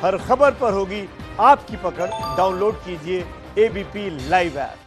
हर खबर पर होगी आपकी पकड़। डाउनलोड कीजिए एबीपी लाइव ऐप।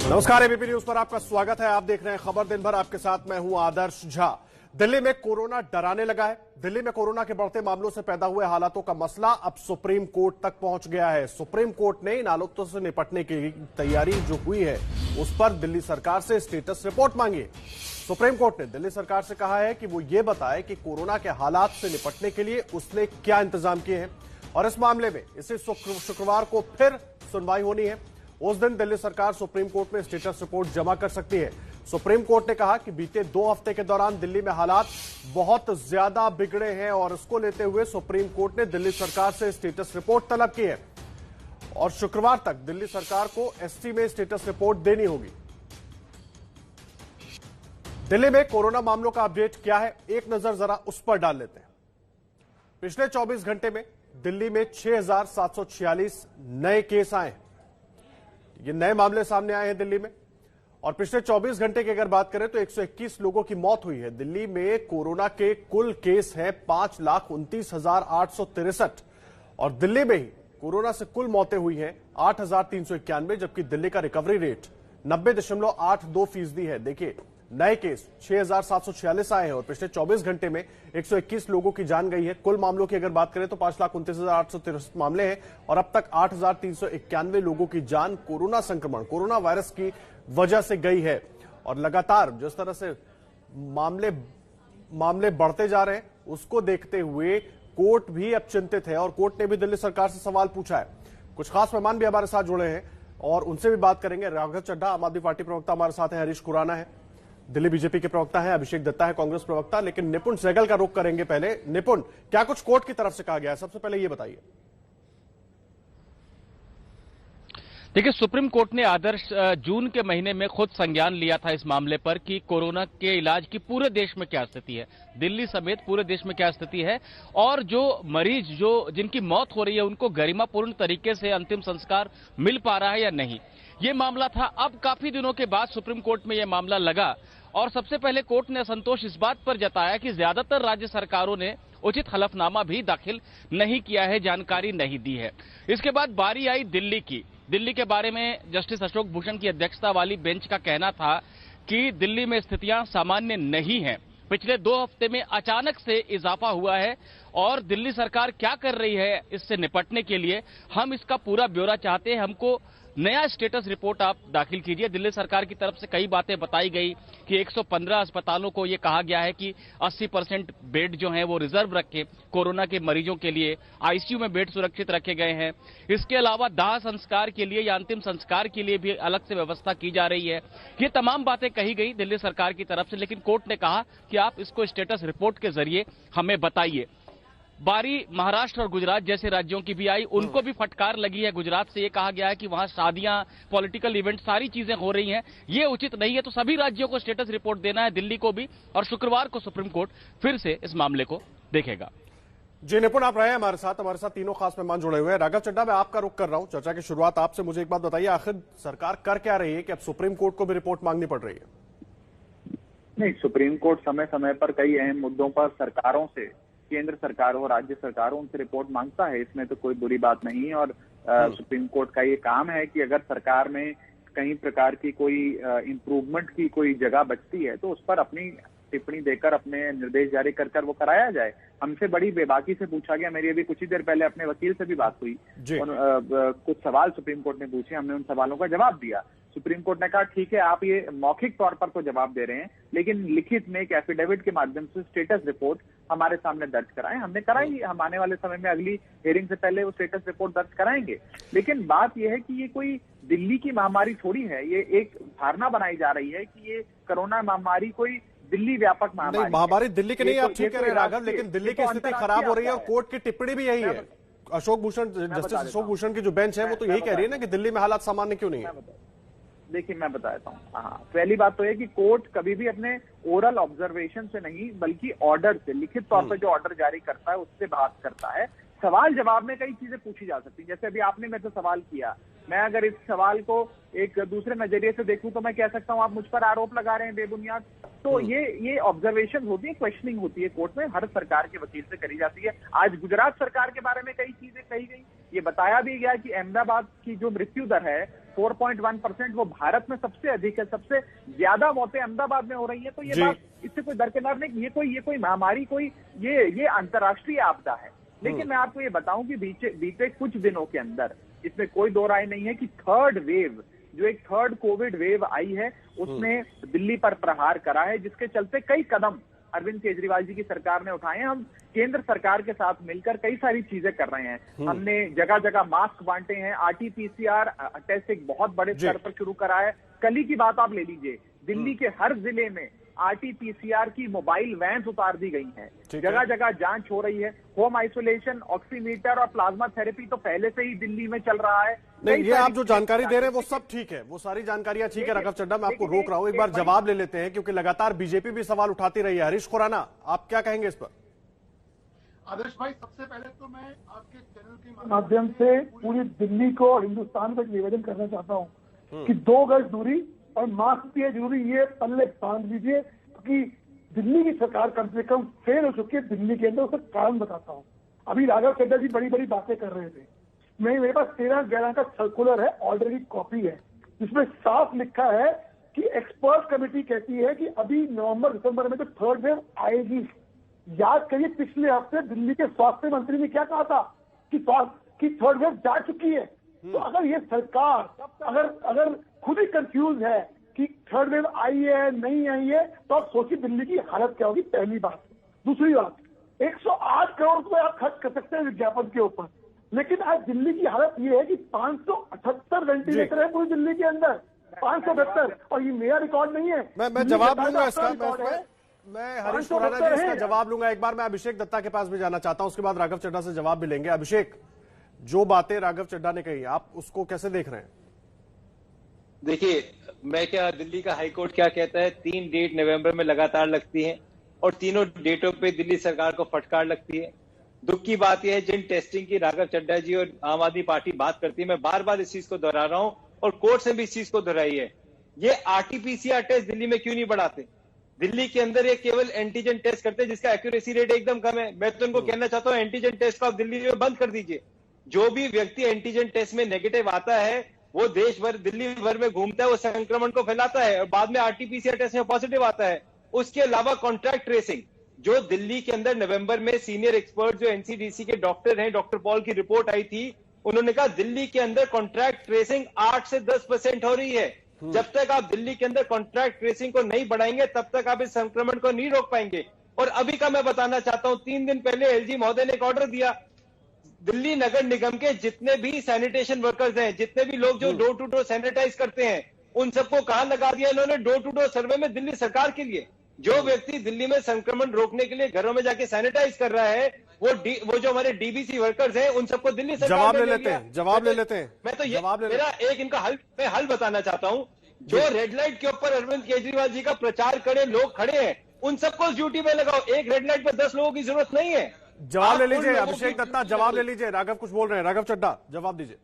नमस्कार, एबीपी न्यूज पर आपका स्वागत है। आप देख रहे हैं खबर दिन भर। आपके साथ मैं हूं आदर्श झा। दिल्ली में कोरोना डराने लगा है। दिल्ली में कोरोना के बढ़ते मामलों से पैदा हुए हालातों का मसला अब सुप्रीम कोर्ट तक पहुंच गया है। सुप्रीम कोर्ट ने इन हालातों से निपटने की तैयारी जो हुई है उस पर दिल्ली सरकार से स्टेटस रिपोर्ट मांगी है। सुप्रीम कोर्ट ने दिल्ली सरकार से कहा है कि वो ये बताए कि कोरोना के हालात से निपटने के लिए उसने क्या इंतजाम किए हैं और इस मामले में इसे शुक्रवार को फिर सुनवाई होनी है। उस दिन दिल्ली सरकार सुप्रीम कोर्ट में स्टेटस रिपोर्ट जमा कर सकती है। सुप्रीम कोर्ट ने कहा कि बीते 2 हफ्ते के दौरान दिल्ली में हालात बहुत ज्यादा बिगड़े हैं और इसको लेते हुए सुप्रीम कोर्ट ने दिल्ली सरकार से स्टेटस रिपोर्ट तलब की है और शुक्रवार तक दिल्ली सरकार को एसटी में स्टेटस रिपोर्ट देनी होगी। दिल्ली में कोरोना मामलों का अपडेट क्या है, एक नजर जरा उस पर डाल लेते हैं। पिछले 24 घंटे में दिल्ली में 6,746 नए केस आए हैं। ये नए मामले सामने आए हैं दिल्ली में। और पिछले 24 घंटे की अगर बात करें तो 121 लोगों की मौत हुई है। दिल्ली में कोरोना के कुल केस हैं 5,29,863 और दिल्ली में ही कोरोना से कुल मौतें हुई हैं 8,391, जबकि दिल्ली का रिकवरी रेट 90.82% है। देखिए, नए केस 6,746 आए हैं और पिछले 24 घंटे में 121 लोगों की जान गई है। कुल मामलों की अगर बात करें तो 5,29,863 मामले हैं और अब तक 8,391 लोगों की जान कोरोना संक्रमण, कोरोना वायरस की वजह से गई है। और लगातार जिस तरह से मामले बढ़ते जा रहे हैं उसको देखते हुए कोर्ट भी अब चिंतित है और कोर्ट ने भी दिल्ली सरकार से सवाल पूछा है। कुछ खास मेहमान भी हमारे साथ जुड़े हैं और उनसे भी बात करेंगे। राघव चड्ढा आम आदमी पार्टी प्रवक्ता हमारे साथ हैं, हरीश खुराना है दिल्ली बीजेपी के प्रवक्ता हैं, अभिषेक दत्ता है कांग्रेस प्रवक्ता। लेकिन निपुण सहगल का रुख करेंगे पहले। निपुण, क्या कुछ कोर्ट की तरफ से कहा गया है, सबसे पहले ये बताइए। देखिए, सुप्रीम कोर्ट ने आदर्श जून के महीने में खुद संज्ञान लिया था इस मामले पर कि कोरोना के इलाज की पूरे देश में क्या स्थिति है, दिल्ली समेत पूरे देश में क्या स्थिति है और जो मरीज जिनकी मौत हो रही है उनको गरिमापूर्ण तरीके से अंतिम संस्कार मिल पा रहा है या नहीं, ये मामला था। अब काफी दिनों के बाद सुप्रीम कोर्ट में यह मामला लगा और सबसे पहले कोर्ट ने असंतोष इस बात पर जताया कि ज्यादातर राज्य सरकारों ने उचित हलफनामा भी दाखिल नहीं किया है, जानकारी नहीं दी है। इसके बाद बारी आई दिल्ली की। दिल्ली के बारे में जस्टिस अशोक भूषण की अध्यक्षता वाली बेंच का कहना था कि दिल्ली में स्थितियां सामान्य नहीं हैं। पिछले 2 हफ्ते में अचानक से इजाफा हुआ है और दिल्ली सरकार क्या कर रही है इससे निपटने के लिए, हम इसका पूरा ब्यौरा चाहते हैं। हमको नया स्टेटस रिपोर्ट आप दाखिल कीजिए। दिल्ली सरकार की तरफ से कई बातें बताई गई कि 115 अस्पतालों को यह कहा गया है कि 80% बेड जो हैं वो रिजर्व रखें कोरोना के मरीजों के लिए, आईसीयू में बेड सुरक्षित रखे गए हैं। इसके अलावा दाह संस्कार के लिए या अंतिम संस्कार के लिए भी अलग से व्यवस्था की जा रही है। ये तमाम बातें कही गई दिल्ली सरकार की तरफ से, लेकिन कोर्ट ने कहा कि आप इसको स्टेटस रिपोर्ट के जरिए हमें बताइए। बारी महाराष्ट्र और गुजरात जैसे राज्यों की भी आई, उनको भी फटकार लगी है। गुजरात से ये कहा गया है कि वहां शादियां, पॉलिटिकल इवेंट, सारी चीजें हो रही हैं, ये उचित नहीं है। तो सभी राज्यों को स्टेटस रिपोर्ट देना है, दिल्ली को भी, और शुक्रवार को सुप्रीम कोर्ट फिर से इस मामले को देखेगा। जी निपुण, आप रहे हैं हमारे साथ तीनों खास मेहमान जुड़े हुए हैं। राघव चड्ढा, मैं आपका रुख कर रहा हूं चर्चा की शुरुआत आपसे। मुझे एक बात बताइए, आखिर सरकार कर क्या रही है कि अब सुप्रीम कोर्ट को भी रिपोर्ट मांगनी पड़ रही है? नहीं, सुप्रीम कोर्ट समय समय पर कई अहम मुद्दों पर सरकारों से, केंद्र सरकार हो, राज्य सरकारों, उनसे रिपोर्ट मांगता है। इसमें तो कोई बुरी बात नहीं है और सुप्रीम कोर्ट का ये काम है कि अगर सरकार में कहीं प्रकार की कोई इम्प्रूवमेंट की कोई जगह बचती है तो उस पर अपनी टिप्पणी देकर, अपने निर्देश जारी कर वो कराया जाए। हमसे बड़ी बेबाकी से पूछा गया। मेरी अभी कुछ ही देर पहले अपने वकील से भी बात हुई और कुछ सवाल सुप्रीम कोर्ट ने पूछे, हमने उन सवालों का जवाब दिया। सुप्रीम कोर्ट ने कहा ठीक है, आप ये मौखिक तौर पर तो जवाब दे रहे हैं, लेकिन लिखित में एक एफिडेविट के माध्यम से स्टेटस रिपोर्ट हमारे सामने दर्ज कराएं। हमने कराई, हम आने वाले समय में अगली हियरिंग से पहले वो स्टेटस रिपोर्ट दर्ज कराएंगे। लेकिन बात यह है कि ये कोई दिल्ली की महामारी थोड़ी है। ये एक धारणा बनाई जा रही है कि ये कोरोना महामारी कोई दिल्ली व्यापक महामारी दिल्ली की नहीं, आप ठीक कह रहे हैं राघव, लेकिन दिल्ली की स्थिति खराब हो रही है और कोर्ट की टिप्पणी भी यही है। जस्टिस अशोक भूषण की जो बेंच है वो तो यही कह रही है ना कि दिल्ली में हालात सामान्य क्यों नहीं है। देखिए, मैं बताता हूँ। हाँ, पहली बात तो है कि कोर्ट कभी भी अपने ओरल ऑब्जर्वेशन से नहीं, बल्कि ऑर्डर से, लिखित तौर पर जो ऑर्डर जारी करता है उससे बात करता है। सवाल जवाब में कई चीजें पूछी जा सकती हैं। जैसे अभी आपने मेरे से सवाल किया मैं अगर इस सवाल को एक दूसरे नजरिए से देखूं तो मैं कह सकता हूं आप मुझ पर आरोप लगा रहे हैं बेबुनियाद। तो ये ऑब्जर्वेशन होती है, क्वेश्चनिंग होती है कोर्ट में, हर सरकार के वकील से करी जाती है। आज गुजरात सरकार के बारे में कई चीजें कही गई। ये बताया भी गया कि अहमदाबाद की जो मृत्यु दर है 4.1%, वो भारत में सबसे अधिक है, सबसे ज्यादा मौतें अहमदाबाद में हो रही है। तो ये बात, इससे कोई दरकिनार नहीं, ये कोई महामारी, कोई ये अंतर्राष्ट्रीय आपदा है। लेकिन मैं आपको ये बताऊं कि बीते कुछ दिनों के अंदर, इसमें कोई दो राय नहीं है कि थर्ड वेव, जो एक थर्ड कोविड वेव आई है, उसने दिल्ली पर प्रहार करा है, जिसके चलते कई कदम अरविंद केजरीवाल जी की सरकार ने उठाए हैं। हम केंद्र सरकार के साथ मिलकर कई सारी चीजें कर रहे हैं। हमने जगह जगह मास्क बांटे हैं, आरटीपीसीआर टेस्ट एक बहुत बड़े स्तर पर शुरू करा है। कल ही की बात आप ले लीजिए, दिल्ली के हर जिले में आरटीपीसीआर की मोबाइल वैन उतार दी गई हैं, जगह जगह जांच हो रही है। होम आइसोलेशन, ऑक्सीमीटर और प्लाज्मा थेरेपी तो पहले से ही दिल्ली में चल रहा है। नहीं, ये आप जो जानकारी दे रहे हैं वो सब ठीक है, वो सारी जानकारियां ठीक है। राघव चड्ढा, मैं आपको रोक रहा हूं, एक बार जवाब ले लेते हैं, क्योंकि लगातार बीजेपी भी सवाल उठाती रही है। हरीश खुराना, आप क्या कहेंगे इस पर? आदर्श भाई, सबसे पहले तो मैं आपके चैनल के माध्यम से पूरी दिल्ली को और हिंदुस्तान को एक निवेदन करना चाहता हूं कि 2 गज दूरी और मास्क भी है जरूरी, ये पल्ले बांध लीजिए, क्योंकि दिल्ली की सरकार कम से कम फेल हो चुकी है दिल्ली के अंदर। उसका कारण बताता हूँ। अभी राघव चड्ढा जी बड़ी बड़ी बातें कर रहे थे, मेरे पास 13/11 का सर्कुलर है, ऑलरेडी कॉपी है, जिसमें साफ लिखा है कि एक्सपर्ट कमेटी कहती है कि अभी नवंबर दिसंबर में जो थर्ड वेव आएगी। याद करिए पिछले हफ्ते दिल्ली के स्वास्थ्य मंत्री ने क्या कहा था कि थर्ड वेव जा चुकी है। तो अगर ये सरकार अगर खुद ही कंफ्यूज है कि थर्ड वेव आई है नहीं आई है, तो आप सोचिए दिल्ली की हालत क्या होगी, पहली बात। दूसरी बात, 108 करोड़ रुपए आप खर्च कर सकते हैं विज्ञापन के ऊपर, लेकिन आज दिल्ली की हालत ये है कि 578 वेंटिलेटर है पूरी दिल्ली के अंदर, 578, और ये मेरा रिकॉर्ड नहीं है। मैं जवाब लूंगा इसका, मैं हरीश खुराना जी इसका जवाब लूंगा। एक बार मैं अभिषेक दत्ता के पास भी जाना चाहता हूं, उसके बाद राघव चड्ढा से जवाब भी लेंगे। अभिषेक, जो बातें राघव चड्ढा ने कही, आप उसको कैसे देख रहे हैं? देखिए, मैं क्या, दिल्ली का हाईकोर्ट क्या कहता है, 3 डेट नवंबर में लगातार लगती हैं और तीनों डेटों पे दिल्ली सरकार को फटकार लगती है। दुख की बात यह है, जिन टेस्टिंग की राघव चड्ढा जी और आम आदमी पार्टी बात करती है, मैं बार बार इस चीज को दोहरा रहा हूं और कोर्ट से भी इस चीज को दोहराई है, ये आरटीपीसीआर टेस्ट दिल्ली में क्यों नहीं बढ़ाते? दिल्ली के अंदर ये केवल एंटीजन टेस्ट करते हैं, जिसका एक्यूरेसी रेट एकदम कम है। मैं तो उनको कहना चाहता हूं, एंटीजन टेस्ट को आप दिल्ली में बंद कर दीजिए। जो भी व्यक्ति एंटीजन टेस्ट में नेगेटिव आता है, वो देश भर, दिल्ली भर में घूमता है, वो संक्रमण को फैलाता है और बाद में आरटीपीसीआर टेस्ट में पॉजिटिव आता है। उसके अलावा कॉन्ट्रैक्ट ट्रेसिंग, जो दिल्ली के अंदर नवंबर में सीनियर एक्सपर्ट जो एनसीडीसी के डॉक्टर हैं, डॉक्टर पॉल की रिपोर्ट आई थी, उन्होंने कहा दिल्ली के अंदर कॉन्ट्रैक्ट ट्रेसिंग 8 से 10% हो रही है। जब तक आप दिल्ली के अंदर कॉन्ट्रैक्ट ट्रेसिंग को नहीं बढ़ाएंगे, तब तक आप इस संक्रमण को नहीं रोक पाएंगे। और अभी का मैं बताना चाहता हूं, 3 दिन पहले एलजी महोदय ने एक ऑर्डर दिया, दिल्ली नगर निगम के जितने भी सैनिटेशन वर्कर्स हैं, जितने भी लोग जो डोर टू डोर सैनिटाइज करते हैं, उन सबको कहां लगा दिया इन्होंने? डोर टू डोर सर्वे में दिल्ली सरकार के लिए। जो व्यक्ति दिल्ली में संक्रमण रोकने के लिए घरों में जाके सैनिटाइज कर रहा है, वो जो हमारे डीबीसी वर्कर्स हैं, उन सबको दिल्ली सरकार जवाब ले लेते हैं। मैं तो ये मेरा एक इनका हल बताना चाहता हूं। जो रेड लाइट के ऊपर अरविंद केजरीवाल जी का प्रचार करे लोग खड़े हैं, उन सबको ड्यूटी पे लगाओ। एक रेड लाइट पर 10 लोगों की जरूरत नहीं है। जवाब ले लीजिए अभिषेक दत्ता, जवाब ले लीजिए। राघव कुछ बोल रहे हैं, राघव चड्ढा जवाब दीजिए।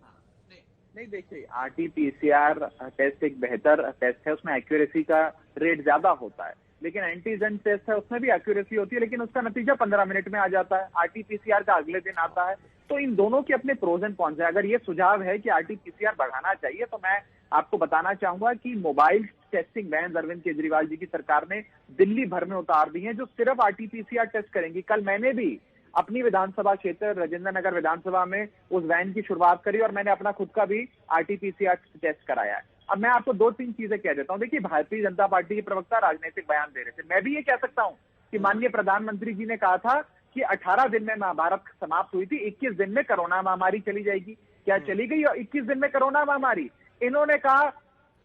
नहीं, देखिए, आरटीपीसीआर टेस्ट एक बेहतर टेस्ट है, उसमें एक्यूरेसी का रेट ज्यादा होता है। लेकिन एंटीजन टेस्ट है, उसमें भी एक्यूरेसी होती है, लेकिन उसका नतीजा 15 मिनट में आ जाता है। आरटीपीसीआर का अगले दिन आता है। तो इन दोनों के अपने प्रोज एंड कॉन्स है। अगर ये सुझाव है कि आरटीपीसीआर बढ़ाना चाहिए, तो मैं आपको बताना चाहूंगा कि mobile testing van Arvind Kejriwal ji की सरकार ने दिल्ली भर में उतार दी है, जो सिर्फ आरटीपीसीआर टेस्ट करेंगी। कल मैंने भी अपनी विधानसभा क्षेत्र राजेंद्र नगर विधानसभा में उस वैन की शुरुआत करी और मैंने अपना खुद का भी आरटीपीसीआर टेस्ट कराया है। अब मैं आपको 2-3 चीजें कह देता हूं। देखिए, भारतीय जनता पार्टी के प्रवक्ता राजनीतिक बयान दे रहे थे। मैं भी ये कह सकता हूं कि माननीय प्रधानमंत्री जी ने कहा था कि 18 दिन में महाभारत समाप्त हुई थी, 21 दिन में कोरोना महामारी चली जाएगी। क्या चली गई? और 21 दिन में कोरोना महामारी। इन्होंने कहा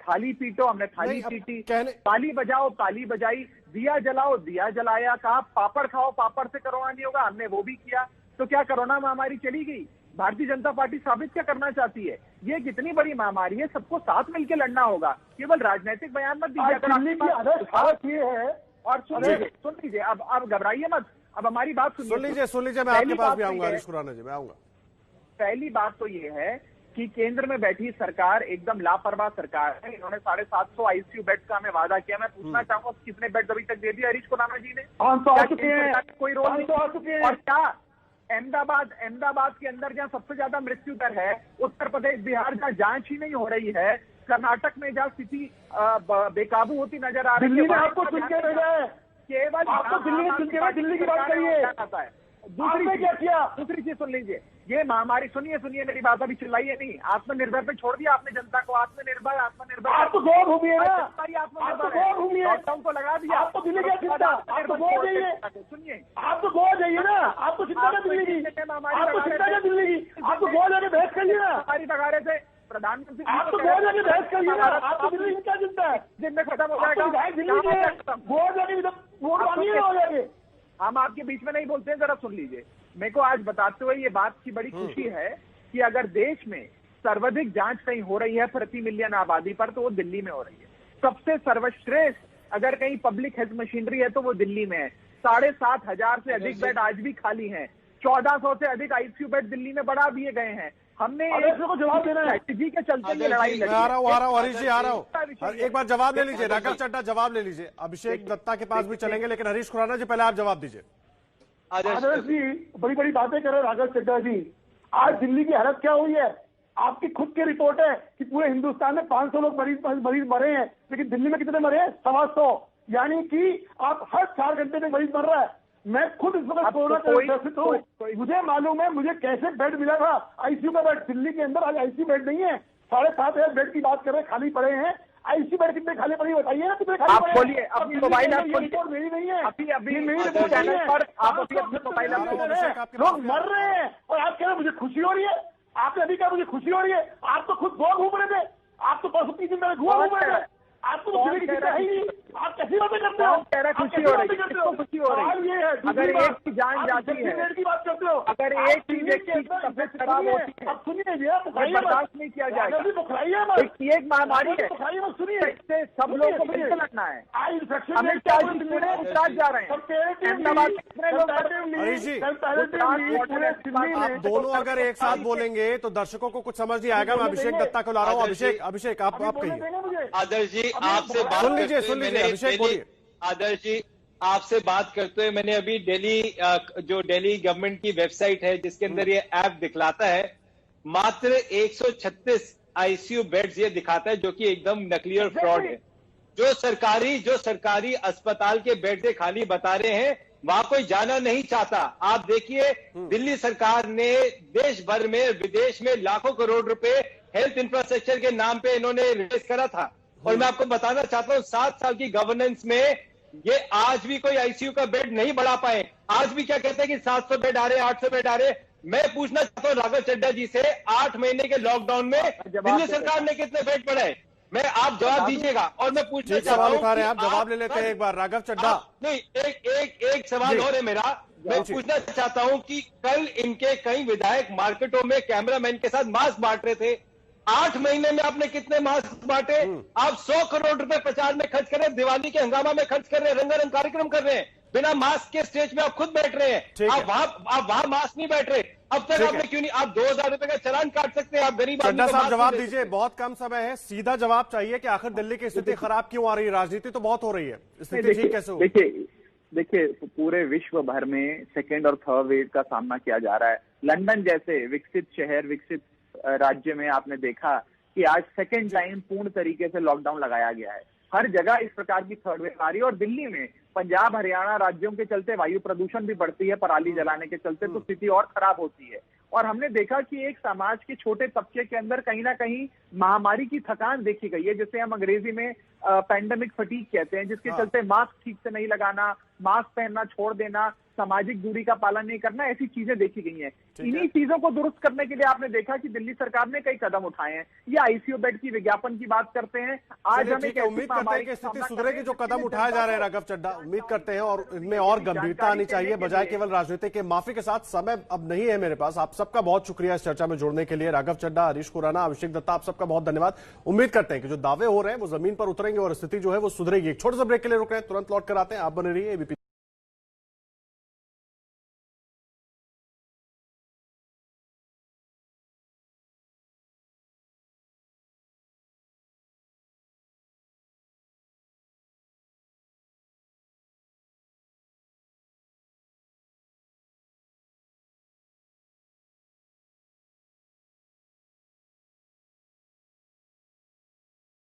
थाली पीटो, हमने थाली पीटी, ताली बजाओ, ताली बजाई, दिया जलाओ, दिया जलाया, कहा पापड़ खाओ, पापड़ से कोरोना नहीं होगा, हमने वो भी किया। तो क्या कोरोना महामारी चली गई? भारतीय जनता पार्टी साबित क्या करना चाहती है? ये कितनी बड़ी महामारी है, सबको साथ मिलकर लड़ना होगा, केवल राजनीतिक बयान मत दीजिए। और सुन लीजिए, अब घबराइए मत, अब हमारी बात सुन लीजिए, मैं आपके पास भी आऊंगा हरीश खुराना जी, मैं आऊंगा। पहली बात तो ये है कि केंद्र में बैठी सरकार एकदम लापरवाह सरकार है। इन्होंने 750 आईसीयू बेड का हमें वादा किया। मैं पूछना चाहूंगा कितने बेड अभी तक दे दिए हरीश खुराना जी ने? 500 आ चुके हैं, कोई रोल नहीं आ चुके हैं। और क्या अहमदाबाद के अंदर जहां सबसे ज्यादा मृत्यु दर है, उत्तर प्रदेश बिहार जहां जांच ही नहीं हो रही है, कर्नाटक में जहां स्थिति बेकाबू होती नजर आ रही है, दिल्ली ने आपको चुन के भेजा है, केवल आपको दिल्ली ने चुन के, दिल्ली की बात करिए। दूसरी क्या किया? दूसरी चीज सुन लीजिए, ये महामारी, सुनिए मेरी बात, अभी चिल्लाइए नहीं। आत्मनिर्भर पे छोड़ दिया आपने जनता को। आत्मनिर्भर आप तो गौर भूमि है ना, आत्मनिर्भर लॉकडाउन को लगा दिया। आपको दिल्ली क्या चिंता? आप तो गौर जाइए, सुनिए, आप तो गौर जाइए ना, आपको चिंता क्या दिल्ली की? आपको चिंता क्या दिल्ली की? आप तो गौर जाके बहस करिए ना। हमारी लगा रहे थे प्रधानमंत्री, आप तो गौर जाके बहस करिए ना। आपको दिल्ली की क्या चिंता है? दिन में खत्म हो जाएगा। गौर जाके वोट मांगिए हो जाएंगे। हम आपके बीच में नहीं बोलते हैं, जरा सुन लीजिए। मेरे को आज बताते हुए ये बात की बड़ी खुशी है कि अगर देश में सर्वाधिक जांच कहीं हो रही है प्रति मिलियन आबादी पर, तो वो दिल्ली में हो रही है। सबसे सर्वश्रेष्ठ अगर कहीं पब्लिक हेल्थ मशीनरी है तो वो दिल्ली में है। 7,500 से अधिक बेड आज भी खाली हैं। 1400 से अधिक आईसीयू बेड दिल्ली में बढ़ा दिए गए हैं। हमने को जवाब देना है जी के चलते ये लड़ाई लड़ी। आ रहा हूँ हरीश जी, आ रहा हूँ। एक बार जवाब ले लीजिए, राघव चड्ढा जवाब ले लीजिए। अभिषेक दत्ता के पास भी चलेंगे, लेकिन हरीश खुराना जी पहले आप जवाब दीजिए। आदर्श जी बड़ी बड़ी बातें कर रहे हैं राघव चड्ढा जी। आज दिल्ली की हालत क्या हुई है? आपकी खुद की रिपोर्ट है कि पूरे हिंदुस्तान में 500 लोग मरीज मरे हैं, लेकिन दिल्ली में कितने मरे हैं? 125। यानी कि आप हर 4 घंटे में मरीज मर रहा है। मैं खुद इस वक्त कोरोना से ग्रसित हूँ। मुझे मालूम है मुझे कैसे बेड मिला था, आईसीयू का बेड। दिल्ली के अंदर आज आईसीयू बेड नहीं है। 7,500 बेड की बात कर रहे हैं, खाली पड़े हैं। आईसीयू बेड कितने खाली पड़े बताइए ना, कितने खाली पड़े? खोलिए अपनी मोबाइल ऐप, रिपोर्ट मेरी नहीं है, अभी मेरी रिपोर्ट नहीं है। आप अपनी मोबाइल ऐप, लोग मर रहे हैं और आप कह रहे हैं मुझे खुशी हो रही है। आपने अभी कहा मुझे खुशी हो रही है, आप तो खुद गोवा घूम रहे थे। आप तो परसों 3 दिन पहले गोवा घूम रहे थे। आपको तो दिल्ली की चिंता है ही नहीं। आप कैसी बातें करते हो? कह रहा खुशी हो रही है, खुशी हो रही है। अगर एक की जान जाती है की बात करते हो, अगर एक की व्यक्ति की तबीयत खराब होती है, अब सुनिए भैया, बर्दाश्त नहीं किया जाएगा। एक महामारी है, सुनिए इससे सब लोगों को मिलकर लगना है। हमें क्या उतार जा रहे हैं हरीश जी, आप दोनों अगर एक साथ बोलेंगे तो दर्शकों को कुछ समझ नहीं आएगा। मैं अभिषेक दत्ता को ला रहा हूँ। अभिषेक आप कहिए। आदर्श जी आपसे बात सुन लीजिए अभिषेक बोलिए। आदर्श जी आपसे बात करते हुए मैंने अभी दिल्ली गवर्नमेंट की वेबसाइट है जिसके अंदर ये ऐप दिखलाता है, मात्र 136 आईसीयू बेड्स ये दिखाता है, जो कि एकदम नकली और फ्रॉड है। जो सरकारी अस्पताल के बेड से खाली बता रहे हैं, वहां कोई जाना नहीं चाहता। आप देखिए दिल्ली सरकार ने देश भर में विदेश में लाखों करोड़ रुपए हेल्थ इंफ्रास्ट्रक्चर के नाम पे इन्होंने रिलीज करा था। और मैं आपको बताना चाहता हूं 7 साल की गवर्नेंस में ये आज भी कोई आईसीयू का बेड नहीं बढ़ा पाए। आज भी क्या कहते हैं कि 700 बेड आ रहे, 800 बेड आ रहे। मैं पूछना चाहता हूं राघव चड्ढा जी से, 8 महीने के लॉकडाउन में दिल्ली सरकार ने कितने बेड बढ़ाए? आप जवाब दीजिएगा। और मैं पूछना चाहता हूं, आप जवाब ले लेते हैं एक बार राघव चड्ढा। नहीं, एक सवाल और है मेरा। मैं पूछना चाहता हूं कि कल इनके कई विधायक मार्केटों में कैमरामैन के साथ मास्क बांट रहे थे। 8 महीने में आपने कितने मास्क बांटे? आप 100 करोड़ रुपए प्रचार में खर्च कर रहे हैं, दिवाली के हंगामा में खर्च कर रहे हैं, रंगारंग कार्यक्रम कर रहे हैं। बिना मास्क के स्टेज में आप खुद बैठ रहे हैं। आप वहां मास्क नहीं बैठ रहे। अब तक आपने क्यों नहीं? आप 2,000 रुपए का चालान काट सकते हैं। आप गरीब आदमी को साहब जवाब दीजिए, बहुत कम समय है, सीधा जवाब चाहिए कि आखिर दिल्ली की स्थिति खराब क्यों आ रही है? राजनीति तो बहुत हो रही है, स्थिति ठीक कैसे हो? देखिए पूरे विश्व भर में 2nd और 3rd वेव का सामना किया जा रहा है। लंदन जैसे विकसित शहर, विकसित राज्य में आपने देखा कि आज 2nd टाइम पूर्ण तरीके से लॉकडाउन लगाया गया है। हर जगह इस प्रकार की 3rd वेव आ रही है। और दिल्ली में पंजाब, हरियाणा राज्यों के चलते वायु प्रदूषण भी बढ़ती है, पराली जलाने के चलते, तो स्थिति और खराब होती है। और हमने देखा कि एक समाज के छोटे तबके के अंदर कहीं ना कहीं महामारी की थकान देखी गई है, जिसे हम अंग्रेजी में पैंडेमिक फटीग कहते हैं, जिसके चलते मास्क ठीक से नहीं लगाना, मास्क पहनना छोड़ देना, सामाजिक दूरी का पालन नहीं करना, ऐसी चीजें देखी गई हैं। इन्हीं चीजों को दुरुस्त करने के लिए आपने देखा कि दिल्ली सरकार ने कई कदम उठाए हैं। ये आईसीयू बेड की विज्ञापन की बात करते हैं। आज हमें उम्मीद करते हैं कि स्थिति सुधरेगी। जो कदम उठाए जा रहे हैं राघव चड्ढा, उम्मीद करते हैं और इनमें और गंभीरता आनी चाहिए, बजाय केवल राजनीति के। माफी के साथ समय अब नहीं है मेरे पास। आप सबका बहुत शुक्रिया इस चर्चा में जुड़ने के लिए। राघव चड्ढा, हरीश खुराना, अभिषेक दत्ता, आप सबका बहुत धन्यवाद। उम्मीद करते हैं कि जो दावे हो रहे हैं वो जमीन पर उतरेंगे और स्थिति जो है वो सुधरेगी। एक छोटे से ब्रेक के लिए रुक रहे हैं, तुरंत लौट कर आते हैं। आप बने रहिए।